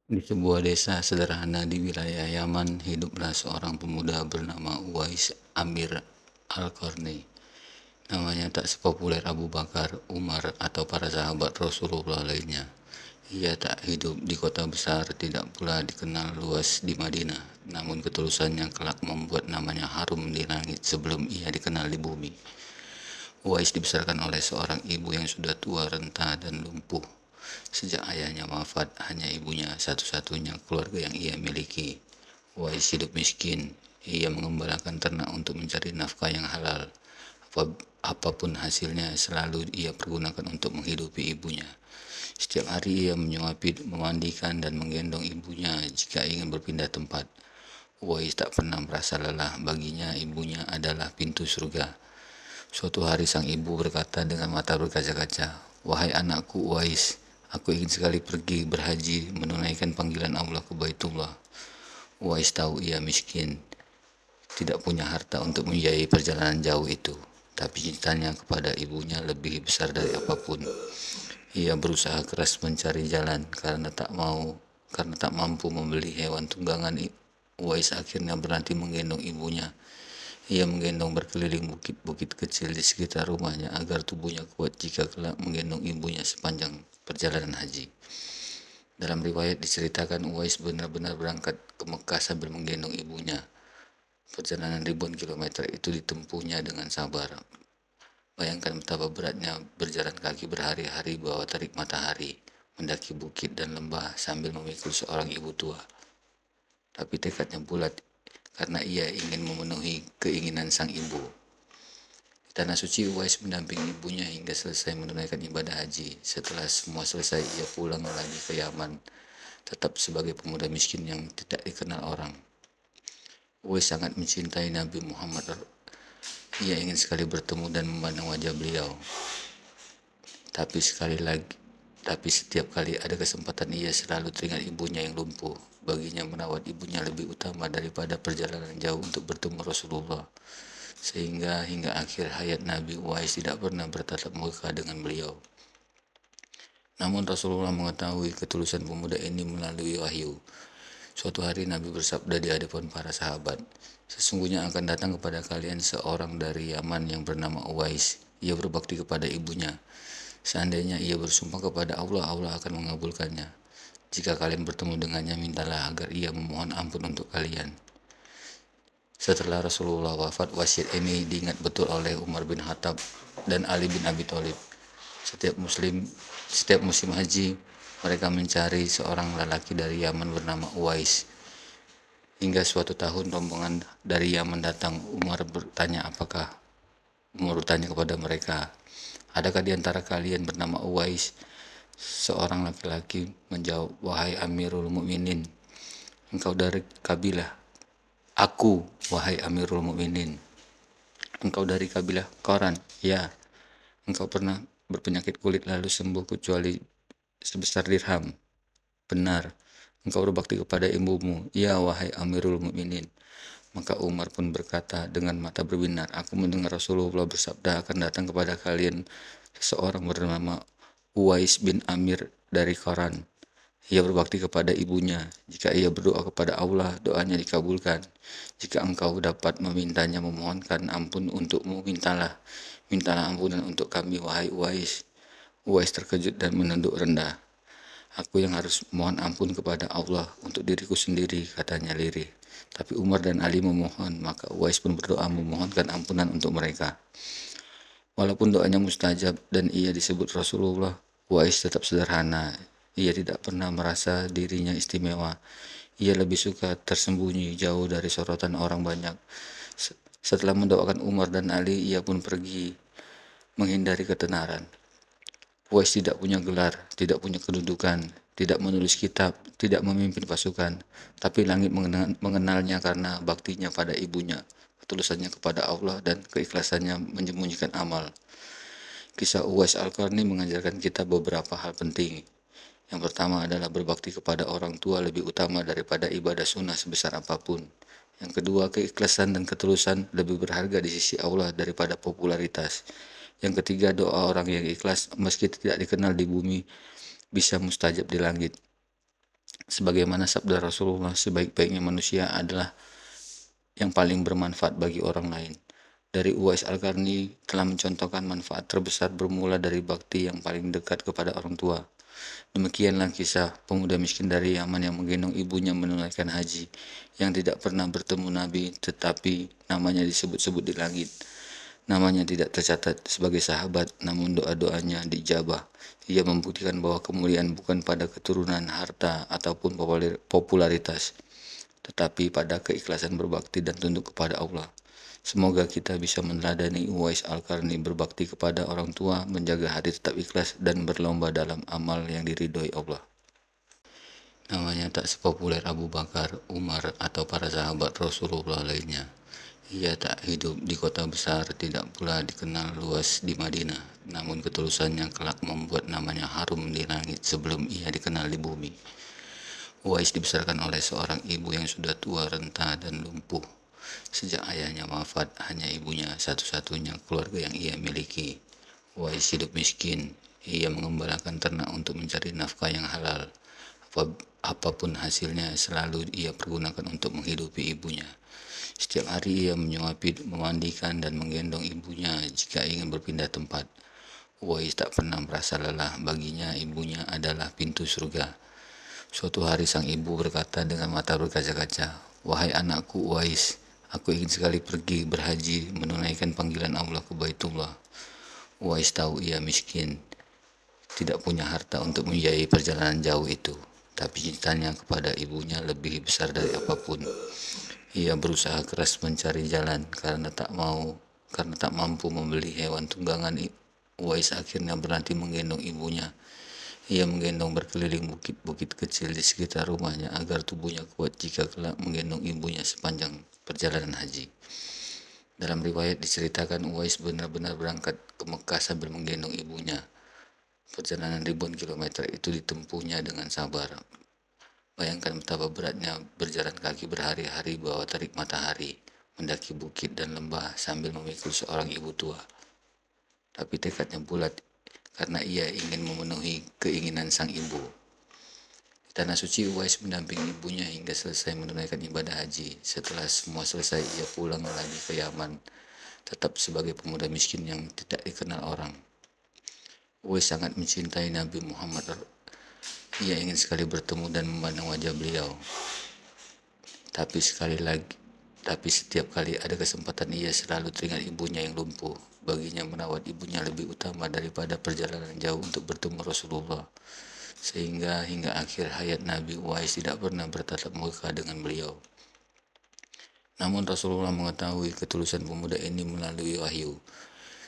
Di sebuah desa sederhana di wilayah Yaman, hiduplah seorang pemuda bernama Uwais Amir Al-Qarni. Namanya tak sepopuler Abu Bakar, Umar, atau para sahabat Rasulullah lainnya. Ia tak hidup di kota besar, tidak pula dikenal luas di Madinah. Namun ketulusannya kelak membuat namanya harum di langit sebelum ia dikenal di bumi. Uwais dibesarkan oleh seorang ibu yang sudah tua, renta, dan lumpuh. Sejak ayahnya wafat, hanya ibunya satu-satunya keluarga yang ia miliki. Uwais hidup miskin. Ia mengembalakan ternak untuk mencari nafkah yang halal. Apapun hasilnya selalu ia pergunakan untuk menghidupi ibunya. Setiap hari ia menyuapi, memandikan, dan menggendong ibunya jika ingin berpindah tempat. Uwais tak pernah merasa lelah, baginya ibunya adalah pintu surga. Suatu hari sang ibu berkata dengan mata berkaca-kaca, "Wahai anakku Uwais, aku ingin sekali pergi berhaji menunaikan panggilan Allah ke Baitullah." Uwais tahu ia miskin, tidak punya harta untuk membiayai perjalanan jauh itu, tapi cintanya kepada ibunya lebih besar dari apapun. Ia berusaha keras mencari jalan karena tak mampu membeli hewan tunggangan. Uwais akhirnya berhenti menggendong ibunya. Ia menggendong berkeliling bukit-bukit kecil di sekitar rumahnya agar tubuhnya kuat jika kelak menggendong ibunya sepanjang perjalanan haji. Dalam riwayat diceritakan Uwais benar-benar berangkat ke Mekah sambil menggendong ibunya. Perjalanan ribuan kilometer itu ditempuhnya dengan sabar. Bayangkan betapa beratnya berjalan kaki berhari-hari bawah terik matahari, mendaki bukit dan lembah sambil memikul seorang ibu tua. Tapi tekadnya bulat karena ia ingin memenuhi keinginan sang ibu. Di tanah suci, Uwais mendampingi ibunya hingga selesai menunaikan ibadah haji. Setelah semua selesai, ia pulang lagi ke Yaman, tetap sebagai pemuda miskin yang tidak dikenal orang. Uwais sangat mencintai Nabi Muhammad. Ia ingin sekali bertemu dan memandang wajah beliau. Tapi setiap kali ada kesempatan ia selalu teringat ibunya yang lumpuh. Baginya merawat ibunya lebih utama daripada perjalanan jauh untuk bertemu Rasulullah. Sehingga hingga akhir hayat Nabi, Uwais tidak pernah bertatap muka dengan beliau. Namun Rasulullah mengetahui ketulusan pemuda ini melalui wahyu. Suatu hari Nabi bersabda di hadapan para sahabat, "Sesungguhnya akan datang kepada kalian seorang dari Yaman yang bernama Uwais. Ia berbakti kepada ibunya. Seandainya ia bersumpah kepada Allah, Allah akan mengabulkannya. Jika kalian bertemu dengannya, mintalah agar ia memohon ampun untuk kalian." Setelah Rasulullah wafat, wasiat ini diingat betul oleh Umar bin Khattab dan Ali bin Abi Thalib. Setiap musim haji, mereka mencari seorang lelaki dari Yaman bernama Uwais. Hingga suatu tahun rombongan dari Yaman datang. Umar bertanya kepada mereka, "Adakah di antara kalian bernama Uwais?" Seorang laki-laki menjawab, "Wahai Amirul Mukminin, engkau dari kabilah." "Aku, wahai Amirul Mukminin." "Engkau dari kabilah Qaran?" "Ya." "Engkau pernah berpenyakit kulit lalu sembuh kecuali sebesar dirham?" "Benar." "Engkau berbakti kepada ibumu?" "Ya, wahai Amirul Mukminin." Maka Umar pun berkata dengan mata berbinar, "Aku mendengar Rasulullah bersabda akan datang kepada kalian seseorang bernama Uwais bin Amir dari Qaran. Ia berbakti kepada ibunya. Jika ia berdoa kepada Allah, doanya dikabulkan. Jika engkau dapat memintanya memohonkan ampun untukmu, mintalah. Mintalah ampunan untuk kami, wahai Uwais." Uwais terkejut dan menunduk rendah. "Aku yang harus mohon ampun kepada Allah untuk diriku sendiri," katanya lirih. Tapi Umar dan Ali memohon, maka Uwais pun berdoa memohonkan ampunan untuk mereka. Walaupun doanya mustajab dan ia disebut Rasulullah, Uwais tetap sederhana. Ia tidak pernah merasa dirinya istimewa. Ia lebih suka tersembunyi jauh dari sorotan orang banyak. Setelah mendoakan Umar dan Ali, ia pun pergi menghindari ketenaran. Uwais tidak punya gelar, tidak punya kedudukan, tidak menulis kitab, tidak memimpin pasukan, tapi langit mengenalnya karena baktinya pada ibunya, ketulusannya kepada Allah, dan keikhlasannya menyembunyikan amal. Kisah Uwais Al-Qarni mengajarkan kita beberapa hal penting. Yang pertama adalah berbakti kepada orang tua lebih utama daripada ibadah sunnah sebesar apapun. Yang kedua, keikhlasan dan ketulusan lebih berharga di sisi Allah daripada popularitas. Yang ketiga, doa orang yang ikhlas meski tidak dikenal di bumi bisa mustajab di langit. Sebagaimana sabda Rasulullah, sebaik-baiknya manusia adalah yang paling bermanfaat bagi orang lain. Dari Uwais Al-Qarni telah mencontohkan manfaat terbesar bermula dari bakti yang paling dekat kepada orang tua. Demikianlah kisah pemuda miskin dari Yaman yang menggendong ibunya menunaikan haji, yang tidak pernah bertemu Nabi, tetapi namanya disebut-sebut di langit. Namanya tidak tercatat sebagai sahabat, namun doa-doanya dijabah. Ia membuktikan bahwa kemuliaan bukan pada keturunan, harta, ataupun popularitas, tetapi pada keikhlasan berbakti dan tunduk kepada Allah. Semoga kita bisa meneladani Uwais Al-Qarni, berbakti kepada orang tua, menjaga hati tetap ikhlas, dan berlomba dalam amal yang diridhoi Allah. Namanya tak sepopuler Abu Bakar, Umar, atau para sahabat Rasulullah lainnya. Ia tak hidup di kota besar, tidak pula dikenal luas di Madinah, namun ketulusannya kelak membuat namanya harum di langit sebelum ia dikenal di bumi. Uwais dibesarkan oleh seorang ibu yang sudah tua, renta, dan lumpuh. Sejak ayahnya wafat, hanya ibunya satu-satunya keluarga yang ia miliki. Uwais hidup miskin. Ia mengembalakan ternak untuk mencari nafkah yang halal. Apapun hasilnya selalu ia pergunakan untuk menghidupi ibunya. Setiap hari ia menyuapi, memandikan, dan menggendong ibunya jika ingin berpindah tempat. Uwais tak pernah merasa lelah, baginya ibunya adalah pintu surga. Suatu hari sang ibu berkata dengan mata berkaca-kaca, "Wahai anakku Uwais, aku ingin sekali pergi berhaji menunaikan panggilan Allah ke Baitullah." Uwais tahu ia miskin, tidak punya harta untuk membiayai perjalanan jauh itu, tapi cintanya kepada ibunya lebih besar dari apapun. Ia berusaha keras mencari jalan karena tak mampu membeli hewan tunggangan. Uwais akhirnya berhenti menggendong ibunya. Ia menggendong berkeliling bukit-bukit kecil di sekitar rumahnya agar tubuhnya kuat jika kelak menggendong ibunya sepanjang perjalanan haji. Dalam riwayat diceritakan Uwais benar-benar berangkat ke Mekah sambil menggendong ibunya. Perjalanan ribuan kilometer itu ditempuhnya dengan sabar. Bayangkan betapa beratnya berjalan kaki berhari-hari bawah terik matahari, mendaki bukit dan lembah sambil memikul seorang ibu tua. Tapi tekadnya bulat karena ia ingin memenuhi keinginan sang ibu. Di tanah suci, Uwais mendampingi ibunya hingga selesai menunaikan ibadah haji. Setelah semua selesai, ia pulang lagi ke Yaman, tetap sebagai pemuda miskin yang tidak dikenal orang. Uwais sangat mencintai Nabi Muhammad. Ia ingin sekali bertemu dan memandang wajah beliau. Tapi setiap kali ada kesempatan, ia selalu teringat ibunya yang lumpuh. Baginya merawat ibunya lebih utama daripada perjalanan jauh untuk bertemu Rasulullah. Sehingga hingga akhir hayat Nabi, Uwais tidak pernah bertatap muka dengan beliau. Namun Rasulullah mengetahui ketulusan pemuda ini melalui wahyu.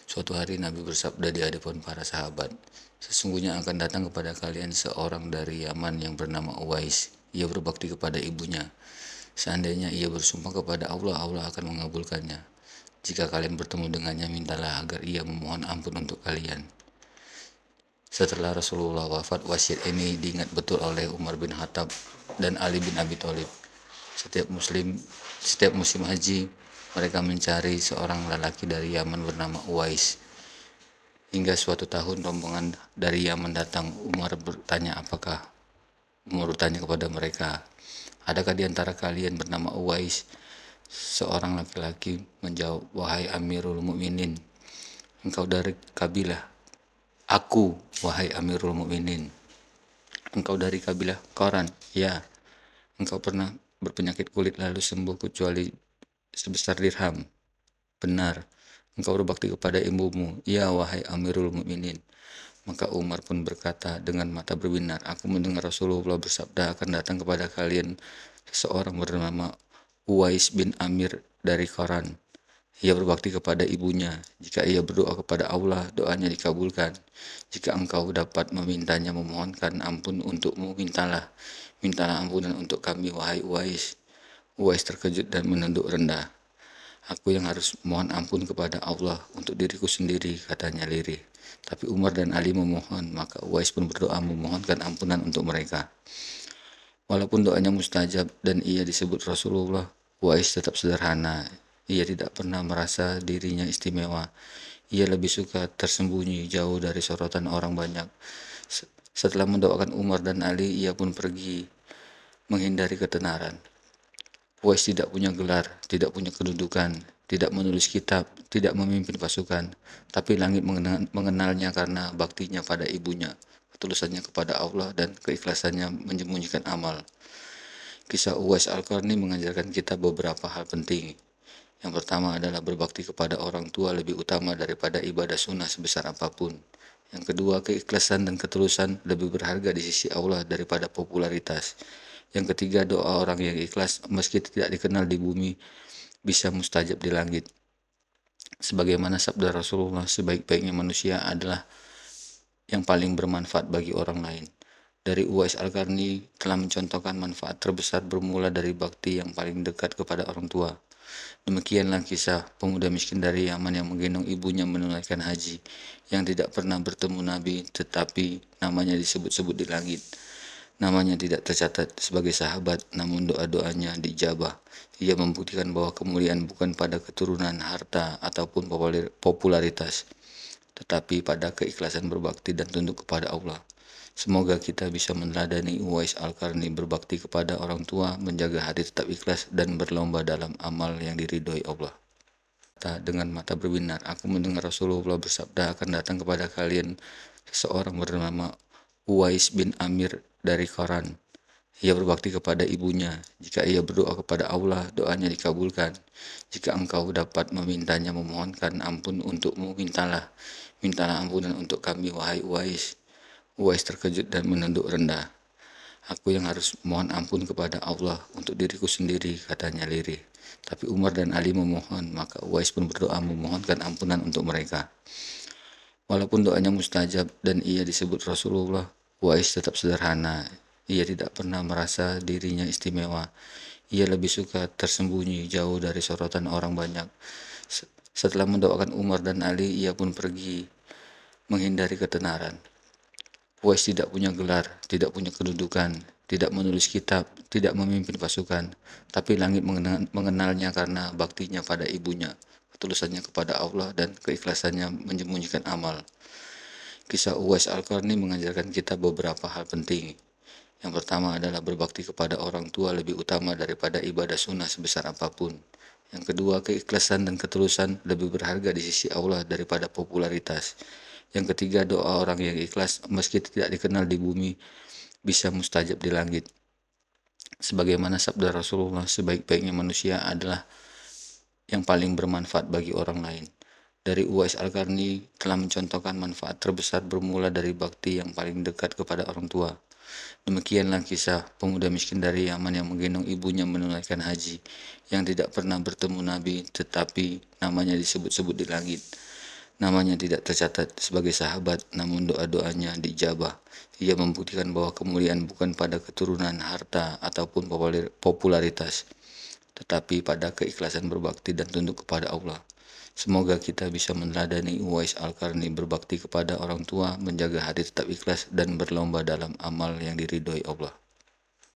Suatu hari Nabi bersabda di hadapan para sahabat, "Sesungguhnya akan datang kepada kalian seorang dari Yaman yang bernama Uwais. Ia berbakti kepada ibunya. Seandainya ia bersumpah kepada Allah, Allah akan mengabulkannya. Jika kalian bertemu dengannya, mintalah agar ia memohon ampun untuk kalian." Setelah Rasulullah wafat, wasiat ini diingat betul oleh Umar bin Khattab dan Ali bin Abi Thalib. Setiap musim haji, mereka mencari seorang lelaki dari Yaman bernama Uwais. Hingga suatu tahun rombongan dari Yaman datang. Umar bertanya kepada mereka, "Adakah di antara kalian bernama Uwais?" Seorang laki-laki menjawab, "Wahai Amirul Mukminin, engkau dari kabilah?" "Aku, wahai Amirul Mukminin." "Engkau dari kabilah Qoran?" "Ya." "Engkau pernah berpenyakit kulit lalu sembuh kecuali sebesar dirham?" "Benar." "Engkau berbakti kepada ibumu?" "Ya, wahai Amirul Mukminin." Maka Umar pun berkata dengan mata berbinar, "Aku mendengar Rasulullah bersabda, akan datang kepada kalian seseorang bernama Uwais bin Amir dari Qoran. Ia berbakti kepada ibunya. Jika ia berdoa kepada Allah, doanya dikabulkan. Jika engkau dapat memintanya memohonkan ampun untukmu, mintalah ampunan untuk kami, wahai Uwais." Uwais terkejut dan menunduk rendah. "Aku yang harus mohon ampun kepada Allah untuk diriku sendiri," katanya lirih. Tapi Umar dan Ali memohon, maka Uwais pun berdoa memohonkan ampunan untuk mereka. Walaupun doanya mustajab dan ia disebut Rasulullah, Uwais tetap sederhana. Ia tidak pernah merasa dirinya istimewa. Ia lebih suka tersembunyi jauh dari sorotan orang banyak. Setelah mendoakan Umar dan Ali, ia pun pergi. menghindari ketenaran. Uwais tidak punya gelar, tidak punya kedudukan, tidak menulis kitab, tidak memimpin pasukan, tapi langit mengenalnya karena baktinya pada ibunya, ketulusannya kepada Allah dan keikhlasannya menyembunyikan amal. Kisah Uwais Al-Qarni mengajarkan kita beberapa hal penting. Yang pertama adalah berbakti kepada orang tua lebih utama daripada ibadah sunnah sebesar apapun. Yang kedua, keikhlasan dan ketulusan lebih berharga di sisi Allah daripada popularitas. Yang ketiga, doa orang yang ikhlas meski tidak dikenal di bumi bisa mustajab di langit. Sebagaimana sabda Rasulullah, sebaik-baiknya manusia adalah yang paling bermanfaat bagi orang lain. Dari Uwais Al-Qarni telah mencontohkan manfaat terbesar bermula dari bakti yang paling dekat kepada orang tua. Demikianlah kisah pemuda miskin dari Yaman yang menggendong ibunya menunaikan haji, yang tidak pernah bertemu Nabi tetapi namanya disebut-sebut di langit. Namanya tidak tercatat sebagai sahabat, namun doa-doanya dijabah. Ia membuktikan bahwa kemuliaan bukan pada keturunan, harta, ataupun popularitas, tetapi pada keikhlasan berbakti dan tunduk kepada Allah. Semoga kita bisa meneladani Uwais Al-Qarni, berbakti kepada orang tua, menjaga hati tetap ikhlas, dan berlomba dalam amal yang diridhoi Allah. Dengan mata berbinar, aku mendengar Rasulullah bersabda, akan datang kepada kalian seseorang bernama Uwais bin Amir dari Qaran. Ia berbakti kepada ibunya. Jika ia berdoa kepada Allah, doanya dikabulkan. Jika engkau dapat memintanya, memohonkan ampun untukmu, mintalah ampunan untuk kami, wahai Uwais. Uwais terkejut dan menunduk rendah. Aku yang harus mohon ampun kepada Allah untuk diriku sendiri, katanya lirih. Tapi Umar dan Ali memohon, maka Uwais pun berdoa memohonkan ampunan untuk mereka. Walaupun doanya mustajab dan ia disebut Rasulullah, Uwais tetap sederhana. Ia tidak pernah merasa dirinya istimewa. Ia lebih suka tersembunyi jauh dari sorotan orang banyak. Setelah mendoakan Umar dan Ali, ia pun pergi menghindari ketenaran. Uwais tidak punya gelar, tidak punya kedudukan, tidak menulis kitab, tidak memimpin pasukan, tapi langit mengenalnya karena baktinya pada ibunya, ketulusannya kepada Allah dan keikhlasannya menyembunyikan amal. Kisah Uwais Al-Qarni mengajarkan kita beberapa hal penting. Yang pertama adalah berbakti kepada orang tua lebih utama daripada ibadah sunnah sebesar apapun. Yang kedua, keikhlasan dan ketulusan lebih berharga di sisi Allah daripada popularitas. Yang ketiga, doa orang yang ikhlas meski tidak dikenal di bumi bisa mustajab di langit. Sebagaimana sabda Rasulullah, sebaik-baiknya manusia adalah yang paling bermanfaat bagi orang lain. Dari Uwais Al-Qarni telah mencontohkan manfaat terbesar bermula dari bakti yang paling dekat kepada orang tua. Demikianlah kisah pemuda miskin dari Yaman yang menggendong ibunya menunaikan haji, yang tidak pernah bertemu Nabi tetapi namanya disebut-sebut di langit. Namanya tidak tercatat sebagai sahabat, namun doa-doanya dijabah. Ia membuktikan bahwa kemuliaan bukan pada keturunan, harta, ataupun popularitas, tetapi pada keikhlasan berbakti dan tunduk kepada Allah. Semoga kita bisa meneladani Uwais Al-Qarni, berbakti kepada orang tua, menjaga hati tetap ikhlas, dan berlomba dalam amal yang diridhoi Allah.